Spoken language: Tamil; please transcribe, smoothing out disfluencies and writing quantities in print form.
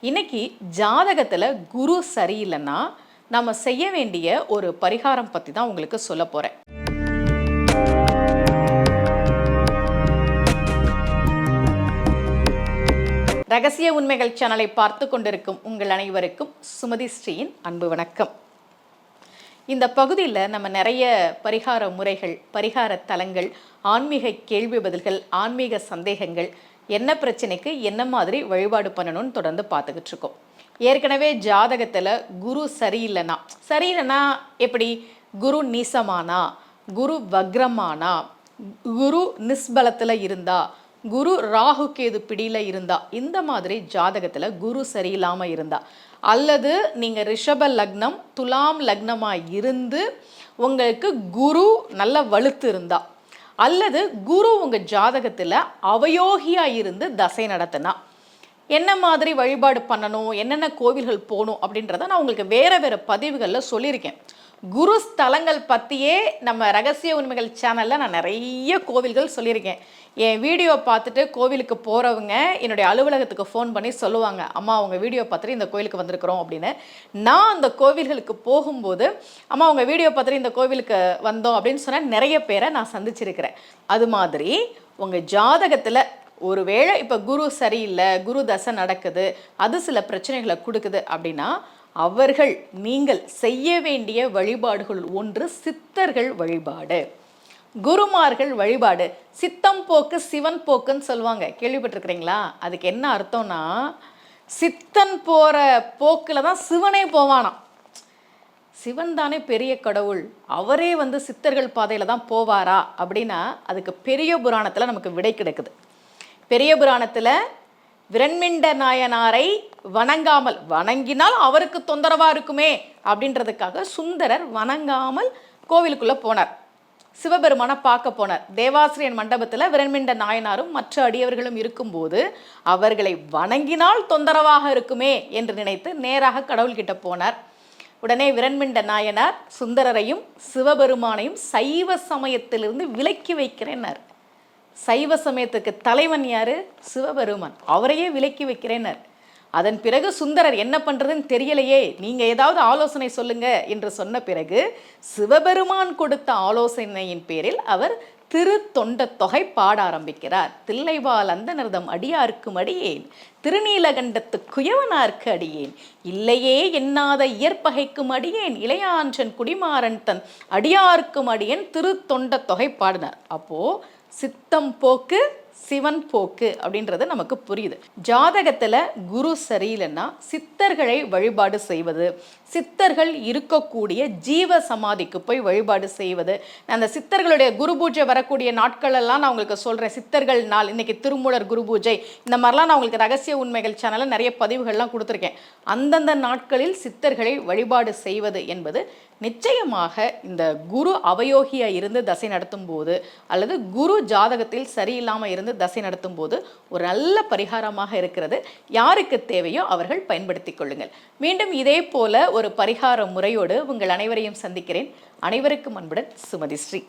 இன்னைக்கு ஜாதகத்துல குரு சரியில்லைன்னா நம்ம செய்ய வேண்டிய ஒரு பரிகாரம் பத்தி தான் உங்களுக்கு சொல்ல போறேன். ரகசிய உண்மைகள் சேனலை பார்த்து கொண்டிருக்கும் உங்கள் அனைவருக்கும் சுமதி ஸ்ரீயின் அன்பு வணக்கம். இந்த பகுதியில் நம்ம நிறைய பரிகார முறைகள், பரிகார தலங்கள், ஆன்மீக கேள்வி பதில்கள், ஆன்மீக சந்தேகங்கள், என்ன பிரச்சனைக்கு என்ன மாதிரி வழிபாடு பண்ணணும்னு தொடர்ந்து பார்த்துக்கிட்டு இருக்கோம். ஏற்கனவே ஜாதகத்தில் குரு சரியில்லைன்னா எப்படி? குரு நீசமானா, குரு வக்ரமானா, குரு நிஸ்பலத்தில் இருந்தா, குரு ராகு கேது பிடியில் இருந்தா, இந்த மாதிரி ஜாதகத்தில் குரு சரியில்லாமல் இருந்தா, அல்லது நீங்கள் ரிஷப லக்னம் துலாம் லக்னமாக இருந்து உங்களுக்கு குரு நல்ல வலுத்து இருந்தா, அல்லது குரு உங்கள் ஜாதகத்தில் அவயோகியாக இருந்து தசை நடத்தினா என்ன மாதிரி வழிபாடு பண்ணணும், என்னென்ன கோவில்கள் போகணும் அப்படின்றத நான் உங்களுக்கு வேறு பதிவுகளில் சொல்லியிருக்கேன். குரு ஸ்தலங்கள் பற்றியே நம்ம ரகசிய உண்மைகள் சேனலில் நான் நிறைய கோவில்கள் சொல்லியிருக்கேன். என் வீடியோ பார்த்துட்டு கோவிலுக்கு போகிறவங்க என்னுடைய அலுவலகத்துக்கு ஃபோன் பண்ணி சொல்லுவாங்க, அம்மா உங்கள் வீடியோ பார்த்துட்டு இந்த கோவிலுக்கு வந்திருக்கிறோம் அப்படின்னு. நான் அந்த கோவில்களுக்கு போகும்போது, அம்மா உங்கள் வீடியோ பார்த்துட்டு இந்த கோவிலுக்கு வந்தோம் அப்படின்னு சொன்னால் நிறைய பேரை நான் சந்திச்சிருக்கிறேன். அது மாதிரி உங்கள் ஜாதகத்தில் ஒருவேளை இப்போ குரு சரியில்லை, குரு தசை நடக்குது, அது சில பிரச்சனைகளை கொடுக்குது அப்படின்னா அவர்கள் நீங்கள் செய்ய வேண்டிய வழிபாடுகள் ஒன்று சித்தர்கள் வழிபாடு, குருமார்கள் வழிபாடு. சித்தம் போக்கு சிவன் போக்குன்னு சொல்லுவாங்க, கேள்விப்பட்டிருக்கிறீங்களா? அதுக்கு என்ன அர்த்தம்னா, சித்தன் போகிற போக்கில் தான் சிவனே போவானாம். சிவன் தானே பெரிய கடவுள், அவரே சித்தர்கள் பாதையில் தான் போவாரா அப்படின்னா அதுக்கு பெரிய புராணத்தில் நமக்கு விடை கிடைக்குது. பெரிய புராணத்தில் விரண்மிண்ட நாயனாரை வணங்கினால் அவருக்கு தொந்தரவாக இருக்குமே அப்படின்றதுக்காக சுந்தரர் வணங்காமல் கோவிலுக்குள்ளே போனார். சிவபெருமானை பார்க்க போனார். தேவாசிரியன் மண்டபத்தில் விரண்மிண்ட நாயனாரும் மற்ற அடியவர்களும் இருக்கும்போது அவர்களை வணங்கினால் தொந்தரவாக இருக்குமே என்று நினைத்து நேராக கடவுள்கிட்ட போனார். உடனே விரண்மிண்ட நாயனார் சுந்தரரையும் சிவபெருமானையும் சைவ சமயத்திலிருந்து விலக்கி வைக்கிறேன்னார். சைவ சமயத்துக்கு தலைவன் யாரு? சிவபெருமான். அவரையே விலக்கி வைக்கிறேன்னார். அதன் பிறகு சுந்தரர் என்ன பண்ணுறதுன்னு தெரியலையே, நீங்கள் ஏதாவது ஆலோசனை சொல்லுங்க என்று சொன்ன பிறகு சிவபெருமான் கொடுத்த ஆலோசனையின் பேரில் அவர் திரு தொண்ட தொகை பாட ஆரம்பிக்கிறார். தில்லைவால் அந்த நிறதம் அடியார்க்கும் அடியேன், திருநீலகண்டத்து குயவனார்க்கு அடியேன், இல்லையே எண்ணாத இயற்பகைக்கும் அடியேன், இளையான்றன் குடிமாறன் தன் அடியார்க்கும் அடியேன் திரு தொண்ட தொகை பாடினார். அப்போது சித்தம் போக்கு சிவன் போக்கு அப்படின்றது நமக்கு புரியுது. ஜாதகத்தில் குரு சரியில்லைன்னா சித்தர்களை வழிபாடு செய்வது, சித்தர்கள் இருக்கக்கூடிய ஜீவ சமாதிக்கு போய் வழிபாடு செய்வது. அந்த சித்தர்களுடைய குரு பூஜை வரக்கூடிய நாட்களெல்லாம் நான் உங்களுக்கு சொல்கிறேன். சித்தர்கள் நாள், இன்னைக்கு திருமூலர் குரு பூஜை, இந்த மாதிரிலாம் நான் உங்களுக்கு ரகசிய உண்மைகள் சேனலில் நிறைய பதிவுகள்லாம் கொடுத்துருக்கேன். அந்தந்த நாட்களில் சித்தர்களை வழிபாடு செய்வது என்பது நிச்சயமாக இந்த குரு அவயோகியாக இருந்து தசை நடத்தும் போது, அல்லது குரு ஜாதகத்தில் சரியில்லாமல் இருந்து தசை நடத்தும் போது ஒரு நல்ல பரிகாரமாக இருக்கிறது. யாருக்கு தேவையோ அவர்கள் பயன்படுத்திக் கொள்ளுங்கள். மீண்டும் இதே போல ஒரு பரிகார முறையோடு உங்கள் அனைவரையும் சந்திக்கிறேன். அனைவருக்கும் அன்புடன் சுமதி ஸ்ரீ.